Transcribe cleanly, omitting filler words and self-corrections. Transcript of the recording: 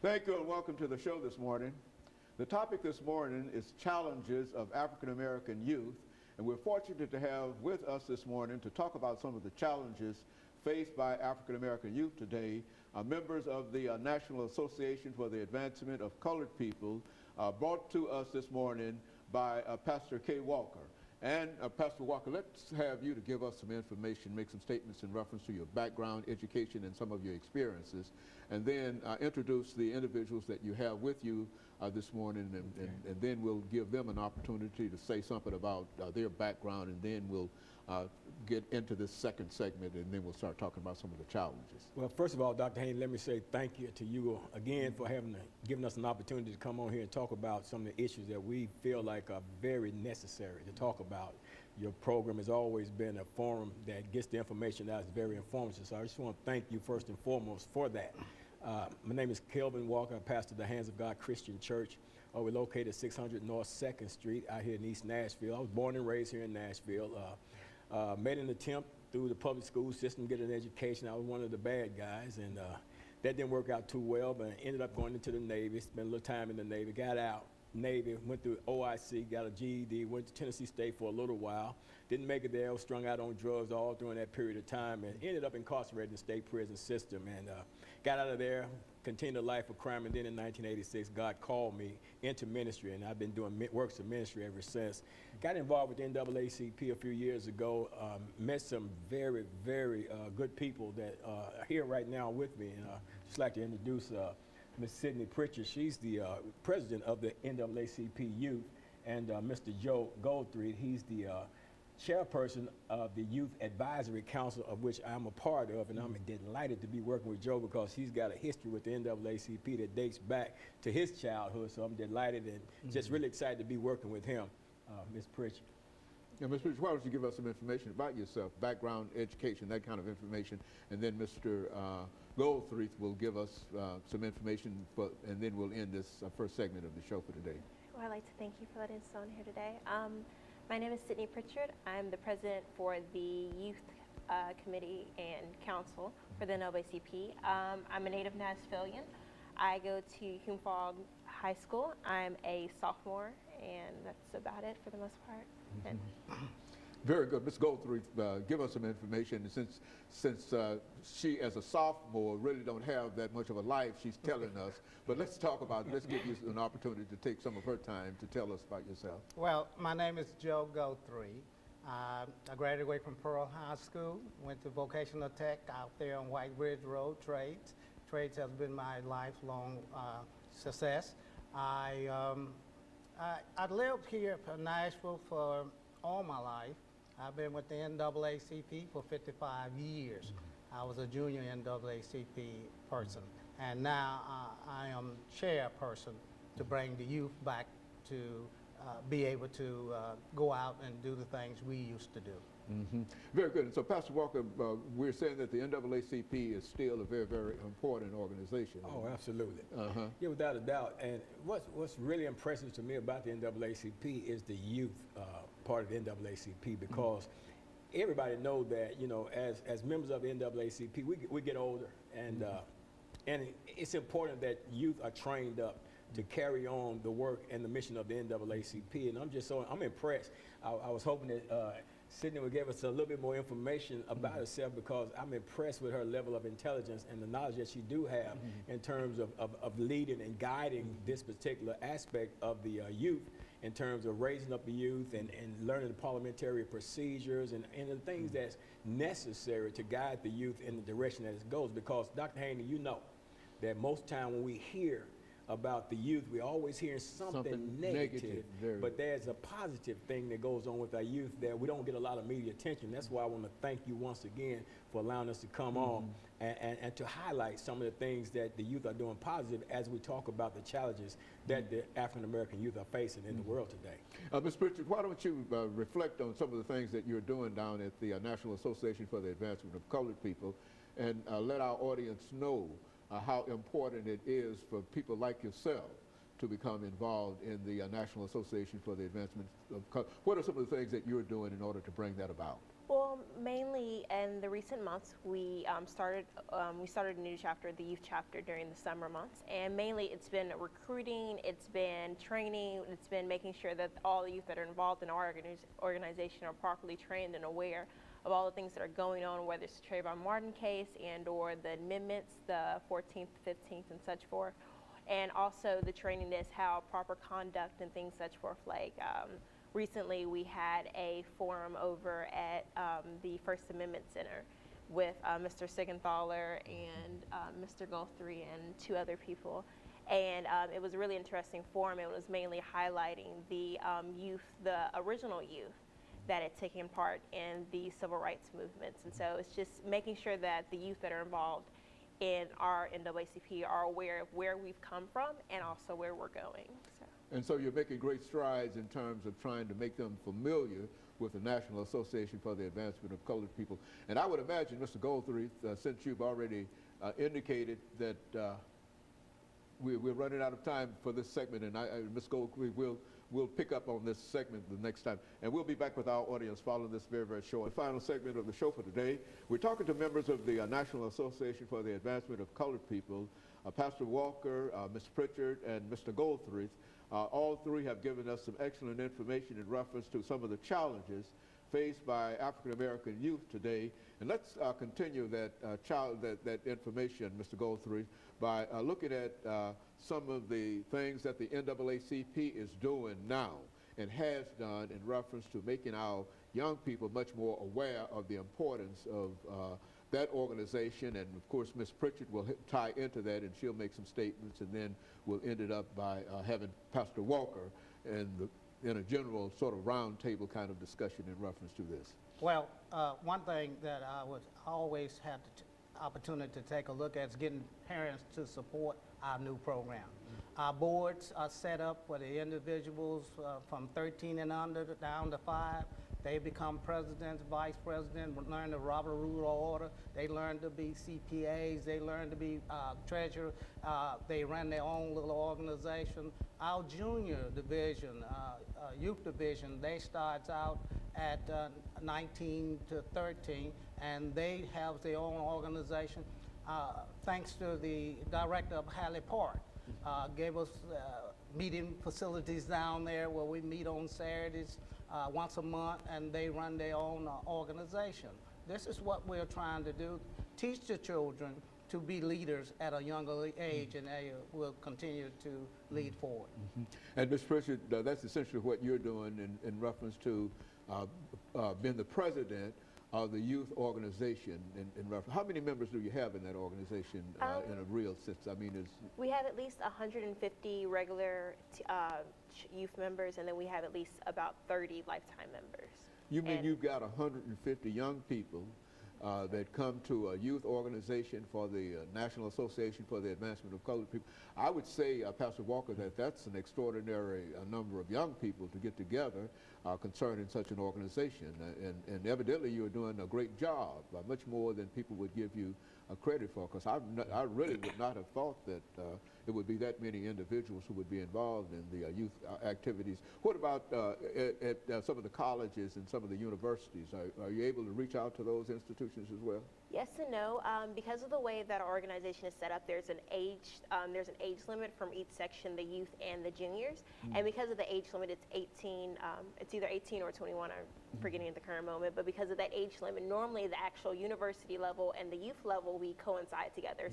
Thank you and welcome to the show this morning. The topic this morning is challenges of African American youth, and we're fortunate to have with us this morning to talk about some of the challenges faced by African American youth today, members of the National Association for the Advancement of Colored People, brought to us this morning by Pastor KWalker. And Pastor Walker, let's have you to give us some information, make some statements in reference to your background, education, and some of your experiences, and then introduce the individuals that you have with you this morning, and then we'll give them an opportunity to say something about their background, and then we'll get into this second segment, and then we'll start talking about some of the challenges. Well, first of all, Dr. Haynes, let me say thank you to you again for giving us an opportunity to come on here and talk about some of the issues that we feel like are very necessary to talk about. Your program has always been a forum that gets the information out. It's very informative. So I just want to thank you first and foremost for that. My name is Kelvin Walker. I pastor the Hands of God Christian Church. We're located at 600 North 2nd Street out here in East Nashville. I was born and raised here in Nashville. Made an attempt through the public school system to get an education. I was one of the bad guys, and that didn't work out too well, but I ended up going into the Navy, spent a little time in the Navy, got out, Navy, went through OIC, got a GED, went to Tennessee State for a little while, didn't make it there, was strung out on drugs all during that period of time, and ended up incarcerated in the state prison system, and got out of there, continued a life of crime, and then in 1986, God called me into ministry, and I've been doing works of ministry ever since. Got involved with the NAACP a few years ago, met some very, very good people that are here right now with me, and just like to introduce Ms. Sydney Pritchard. She's the president of the NAACP Youth, and Mr. Joe Goldthread, he's the chairperson of the Youth Advisory Council, of which I'm a part of, and I'm delighted to be working with Joe because he's got a history with the NAACP that dates back to his childhood, so I'm delighted and just really excited to be working with him. Ms. Pritchard. Yeah, Ms. Pritchard, why don't you give us some information about yourself, background, education, that kind of information, and then Mr. Goldthread will give us some information, and then we'll end this first segment of the show for today. Well, I'd like to thank you for letting us on here today. My name is Sydney Pritchard. I'm the president for the Youth Committee and Council for the NAACP. I'm a native Nashvilleian. I go to Hume-Fogg High School. I'm a sophomore, and that's about it for the most part. Very good. Ms. Goldthread, give us some information. Since she, as a sophomore, really don't have that much of a life, she's telling us. But let's talk about, let's give you an opportunity to take some of her time to tell us about yourself. Well, my name is Joe Goldthread. I graduated from Pearl High School, went to vocational tech out there on White Bridge Road, trades. Trades has been my lifelong success. I lived here in Nashville for all my life. I've been with the NAACP for 55 years. I was a junior NAACP person, and now I am chairperson to bring the youth back to be able to go out and do the things we used to do. Very good. And so, Pastor Walker, we're saying that the NAACP is still a very, very important organization. Oh, absolutely. Yeah, without a doubt. And what's really impressive to me about the NAACP is the youth part of the NAACP, because everybody knows that, you know, as members of the NAACP, we get older, and it's important that youth are trained up to carry on the work and the mission of the NAACP. And I'm impressed. I was hoping that Sydney would give us a little bit more information about herself, because I'm impressed with her level of intelligence and the knowledge that she do have in terms of leading and guiding this particular aspect of the youth, in terms of raising up the youth and learning the parliamentary procedures and the things that's necessary to guide the youth in the direction that it goes. Because, Dr. Haney, you know that most time when we hear about the youth, we always hear something negative, but there's a positive thing that goes on with our youth that we don't get a lot of media attention. That's why I want to thank you once again for allowing us to come on and to highlight some of the things that the youth are doing positive as we talk about the challenges that the African American youth are facing in the world today. Ms. Pritchard, why don't you reflect on some of the things that you're doing down at the National Association for the Advancement of Colored People, and let our audience know how important it is for people like yourself to become involved in the National Association for the Advancement of Color. What are some of the things that you're doing in order to bring that about? Well, mainly in the recent months, we started a new chapter, the youth chapter, during the summer months, and mainly it's been recruiting, it's been training, it's been making sure that all the youth that are involved in our organization are properly trained and aware of all the things that are going on, whether it's the Trayvon Martin case and or the amendments, the 14th, 15th, and such forth, and also the training is how proper conduct and things such forth, like. Recently, we had a forum over at the First Amendment Center with Mr. Sigenthaler and Mr. Guthrie and 2 other people. And it was a really interesting forum. It was mainly highlighting the youth, the original youth that had taken part in the civil rights movements. And so it's just making sure that the youth that are involved in our NAACP are aware of where we've come from and also where we're going. So. And so you're making great strides in terms of trying to make them familiar with the National Association for the Advancement of Colored People. And I would imagine, Mr. Goldthreath, since you've already indicated that we're running out of time for this segment, and Ms. Goldthreath, we'll pick up on this segment the next time. And we'll be back with our audience following this very, very short. The final segment of the show for today, we're talking to members of the National Association for the Advancement of Colored People, Pastor Walker, Ms. Pritchard, and Mr. Goldthreath. All 3 have given us some excellent information in reference to some of the challenges faced by African American youth today. And let's continue that information, Mr. Goldthreath, by looking at some of the things that the NAACP is doing now and has done in reference to making our young people much more aware of the importance of that organization. And of course, Ms. Pritchard will tie into that, and she'll make some statements, and then we'll end it up by having Pastor Walker in a general sort of roundtable kind of discussion in reference to this. Well, one thing that I would always have the opportunity to take a look at is getting parents to support our new program. Our boards are set up for the individuals from 13 and under down to 5. They become presidents, vice presidents, learn the Robert Rule of Order. They learn to be CPAs. They learn to be treasurer. They run their own little organization. Our junior division, youth division, they start out at 19 to 13, and they have their own organization. Thanks to the director of Halley Park, gave us meeting facilities down there where we meet on Saturdays once a month, and they run their own organization. This is what we're trying to do, teach the children to be leaders at a younger age, and they will continue to lead forward. And Ms. Pritchard, that's essentially what you're doing in reference to being the president of the youth organization. How many members do you have in that organization in a real sense? I mean, we have at least 150 regular youth members, and then we have at least about 30 lifetime members. You mean you've got 150 young people that come to a youth organization for the National Association for the Advancement of Colored People? I would say, Pastor Walker, that that's an extraordinary number of young people to get together concerning such an organization. And evidently you're doing a great job, much more than people would give you credit for, because I really would not have thought that it would be that many individuals who would be involved in the youth activities. What about at some of the colleges and some of the universities? Are you able to reach out to those institutions as well? Yes and no. Because of the way that our organization is set up, there's an age limit from each section, the youth and the juniors. And because of the age limit, it's 18. It's either 18 or 21. I'm forgetting at the current moment. But because of that age limit, normally the actual university level and the youth level, we coincide together.